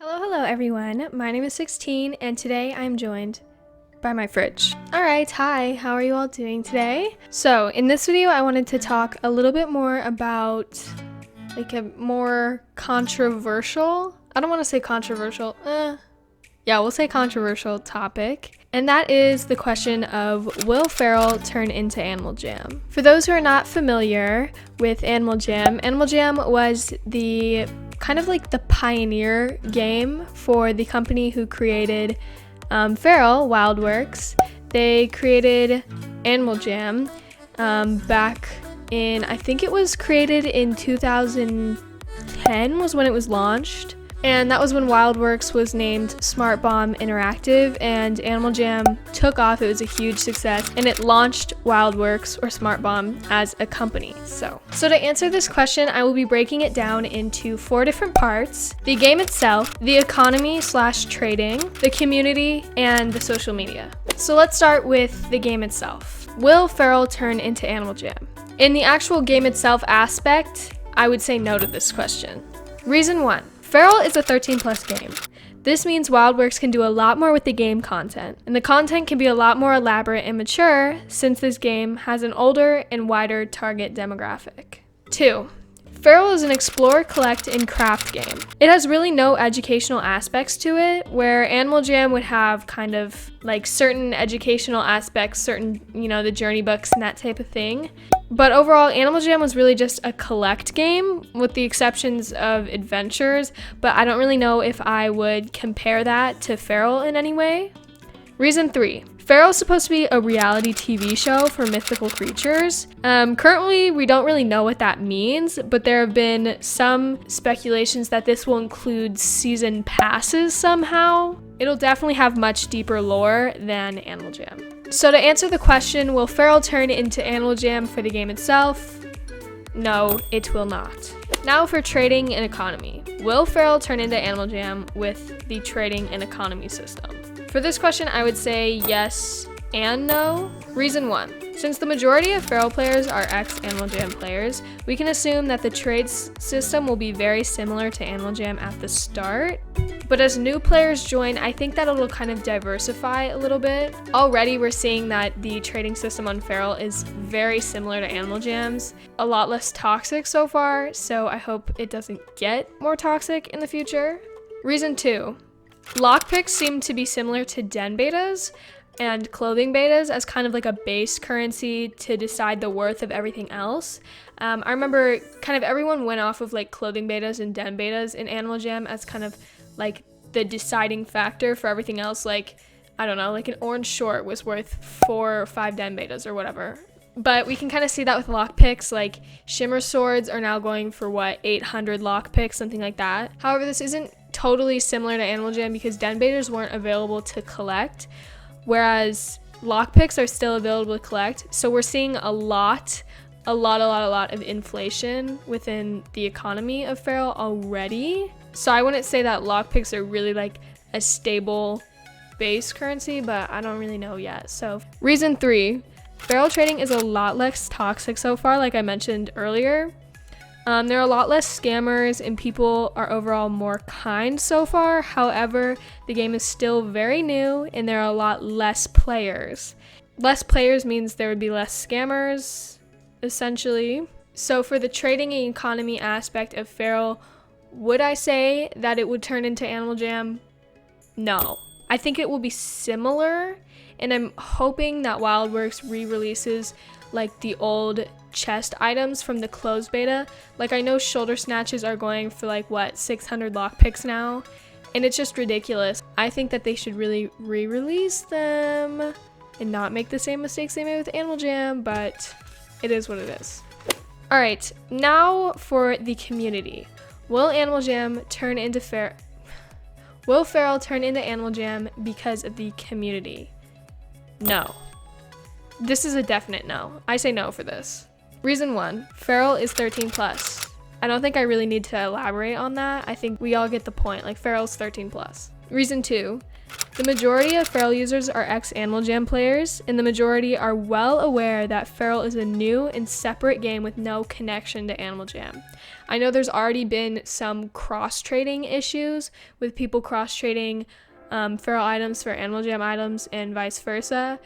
Hello everyone. My name is 16 and today I'm joined by my fridge. Alright, hi, how are you all doing today? So in this video I wanted to talk a little bit more about like a more controversial, I don't want to say controversial, yeah, we'll say controversial topic. And that is the question of, will Fer.al turn into Animal Jam? For those who are not familiar with Animal Jam was the kind of like the pioneer game for the company who created Fer.al, Wildworks. They created Animal Jam back in, I think it was created in 2010 was when it was launched. And that was when Wildworks was named Smart Bomb Interactive, and Animal Jam took off. It was a huge success, and it launched Wildworks or Smart Bomb as a company. So to answer this question, I will be breaking it down into 4 different parts: the game itself, the economy / trading, the community, and the social media. So let's start with the game itself. Will Fer.al turn into Animal Jam? In the actual game itself aspect, I would say no to this question. Reason 1. Fer.al is a 13+ game. This means Wildworks can do a lot more with the game content, and the content can be a lot more elaborate and mature since this game has an older and wider target demographic. 2. Fer.al is an explore, collect, and craft game. It has really no educational aspects to it, where Animal Jam would have kind of like certain educational aspects, certain, the journey books and that type of thing. But overall, Animal Jam was really just a collect game with the exceptions of adventures, but I don't really know if I would compare that to Fer.al in any way. Reason 3. Fer.al is supposed to be a reality TV show for mythical creatures. Currently, we don't really know what that means, but there have been some speculations that this will include season passes somehow. It'll definitely have much deeper lore than Animal Jam. So to answer the question, will Fer.al turn into Animal Jam for the game itself? No, it will not. Now for trading and economy. Will Fer.al turn into Animal Jam with the trading and economy system? For this question, I would say yes and no. Reason 1. Since the majority of Fer.al players are ex-Animal Jam players, we can assume that the trades system will be very similar to Animal Jam at the start. But as new players join, I think that it'll kind of diversify a little bit. Already we're seeing that the trading system on Fer.al is very similar to Animal Jam's, a lot less toxic so far, so I hope it doesn't get more toxic in the future. Reason 2. Lockpicks seem to be similar to den betas and clothing betas as kind of like a base currency to decide the worth of everything else. I remember kind of everyone went off of like clothing betas and den betas in Animal Jam as kind of like the deciding factor for everything else. Like, I don't know, like an orange short was worth 4 or 5 den betas or whatever. But we can kind of see that with lockpicks, like shimmer swords are now going for 800 lockpicks, something like that. However, this isn't totally similar to Animal Jam because den betas weren't available to collect, whereas lockpicks are still available to collect. So we're seeing a lot of inflation within the economy of Fer.al already. So I wouldn't say that lockpicks are really like a stable base currency, but I don't really know yet. So reason 3, Fer.al trading is a lot less toxic so far, like I mentioned earlier. There are a lot less scammers and people are overall more kind so far. However, the game is still very new and there are a lot less players. Less players means there would be less scammers, essentially. So for the trading and economy aspect of Fer.al, would I say that it would turn into Animal Jam? No. I think it will be similar, and I'm hoping that Wildworks re-releases like the old chest items from the closed beta. Like I know shoulder snatches are going for 600 lockpicks now, and it's just ridiculous. I think that they should really re-release them and not make the same mistakes they made with Animal Jam, but it is what it is. Alright, now for the community. Will Animal Jam turn into Will Fer.al turn into Animal Jam because of the community? No. This is a definite no. I say no for this. Reason 1, Fer.al is 13+. I don't think I really need to elaborate on that. I think we all get the point. Like, Fer.al's 13 plus. Reason 2. The majority of Fer.al users are ex-Animal Jam players, and the majority are well aware that Fer.al is a new and separate game with no connection to Animal Jam. I know there's already been some cross-trading issues with people cross-trading Fer.al items for Animal Jam items and vice versa.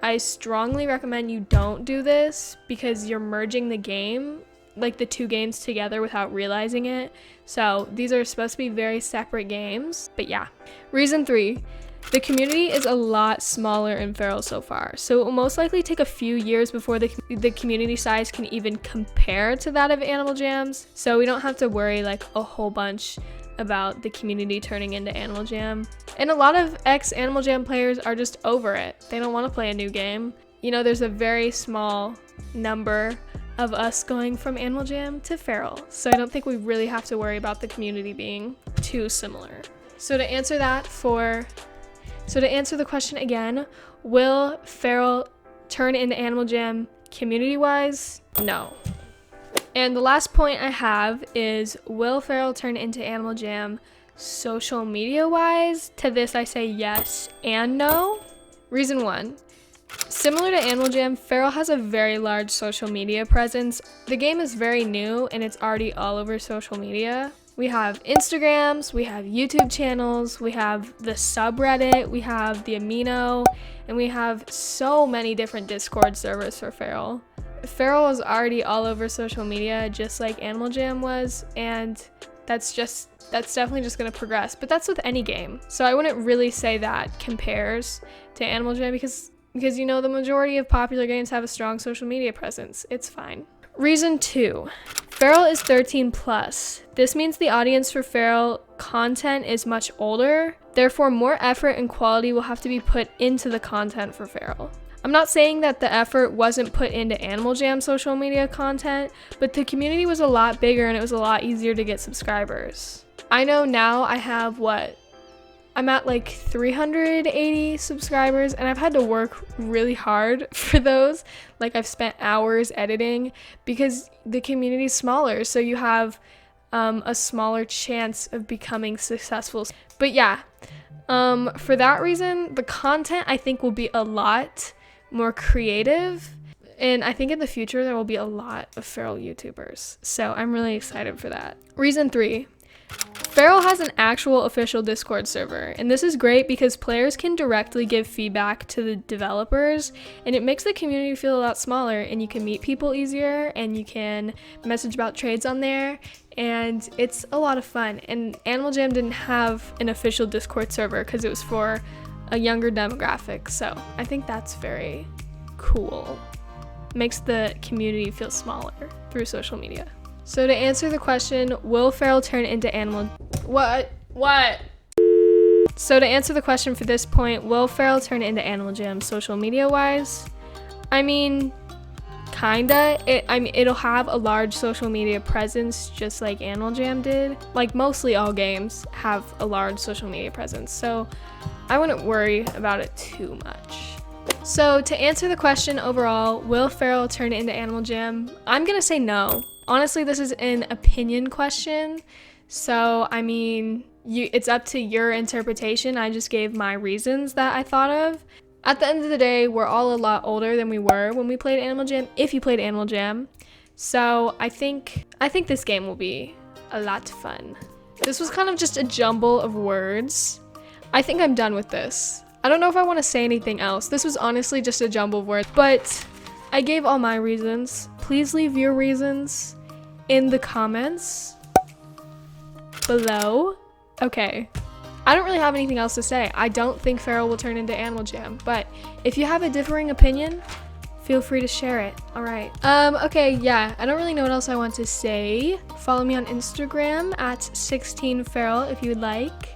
I strongly recommend you don't do this because you're merging the game, like the two games together without realizing it. So these are supposed to be very separate games, but yeah. Reason 3, the community is a lot smaller in Fer.al so far, so it will most likely take a few years before the community size can even compare to that of Animal Jams, so we don't have to worry like a whole bunch about the community turning into Animal Jam. And a lot of ex-Animal Jam players are just over it. They don't want to play a new game. You know, there's a very small number of us going from Animal Jam to Fer.al, so I don't think we really have to worry about the community being too similar. So to answer the question again, will Fer.al turn into Animal Jam community-wise? No. And the last point I have is, will Fer.al turn into Animal Jam social media-wise? To this I say yes and no. Reason 1. Similar to Animal Jam, Fer.al has a very large social media presence. The game is very new and it's already all over social media. We have Instagrams, we have YouTube channels, we have the subreddit, we have the Amino, and we have so many different Discord servers for Fer.al. Fer.al is already all over social media just like Animal Jam was, and that's definitely just going to progress, but that's with any game. So I wouldn't really say that compares to Animal Jam because you know, the majority of popular games have a strong social media presence. It's fine. Reason 2. Fer.al is 13 plus. This means the audience for Fer.al content is much older. Therefore, more effort and quality will have to be put into the content for Fer.al. I'm not saying that the effort wasn't put into Animal Jam social media content, but the community was a lot bigger and it was a lot easier to get subscribers. I know now I have I'm at like 380 subscribers, and I've had to work really hard for those. Like, I've spent hours editing because the community is smaller, so you have a smaller chance of becoming successful. But yeah, for that reason, the content I think will be a lot more creative, and I think in the future there will be a lot of Fer.al YouTubers, so I'm really excited for that. Reason 3. Fer.al has an actual official Discord server, and this is great because players can directly give feedback to the developers, and it makes the community feel a lot smaller, and you can meet people easier, and you can message about trades on there, and it's a lot of fun. And Animal Jam didn't have an official Discord server because it was for a younger demographic, so I think that's very cool. Makes the community feel smaller through social media. So to answer the question, will Fer.al turn into What? So to answer the question for this point, will Fer.al turn into Animal Jam social media wise? I mean, kinda. It'll have a large social media presence just like Animal Jam did. Like, mostly all games have a large social media presence, so I wouldn't worry about it too much. So to answer the question overall, will Fer.al turn into Animal Jam? I'm gonna say no. Honestly, this is an opinion question, so I mean, it's up to your interpretation. I just gave my reasons that I thought of. At the end of the day, we're all a lot older than we were when we played Animal Jam, if you played Animal Jam. So I think this game will be a lot of fun. This was kind of just a jumble of words. I think I'm done with this. I don't know if I want to say anything else. This was honestly just a jumble of words, but I gave all my reasons. Please leave your reasons in the comments below. Okay. I don't really have anything else to say. I don't think Fer.al will turn into Animal Jam, but if you have a differing opinion, feel free to share it. All right. Okay, yeah, I don't really know what else I want to say. Follow me on Instagram at 16Fer.al if you would like.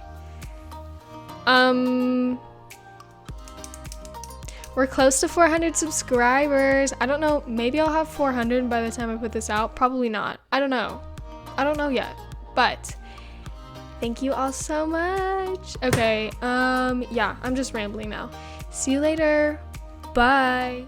We're close to 400 subscribers. I don't know, maybe I'll have 400 by the time I put this out. Probably not. I don't know yet, but thank you all so much. Okay, yeah, I'm just rambling now. See you later. Bye.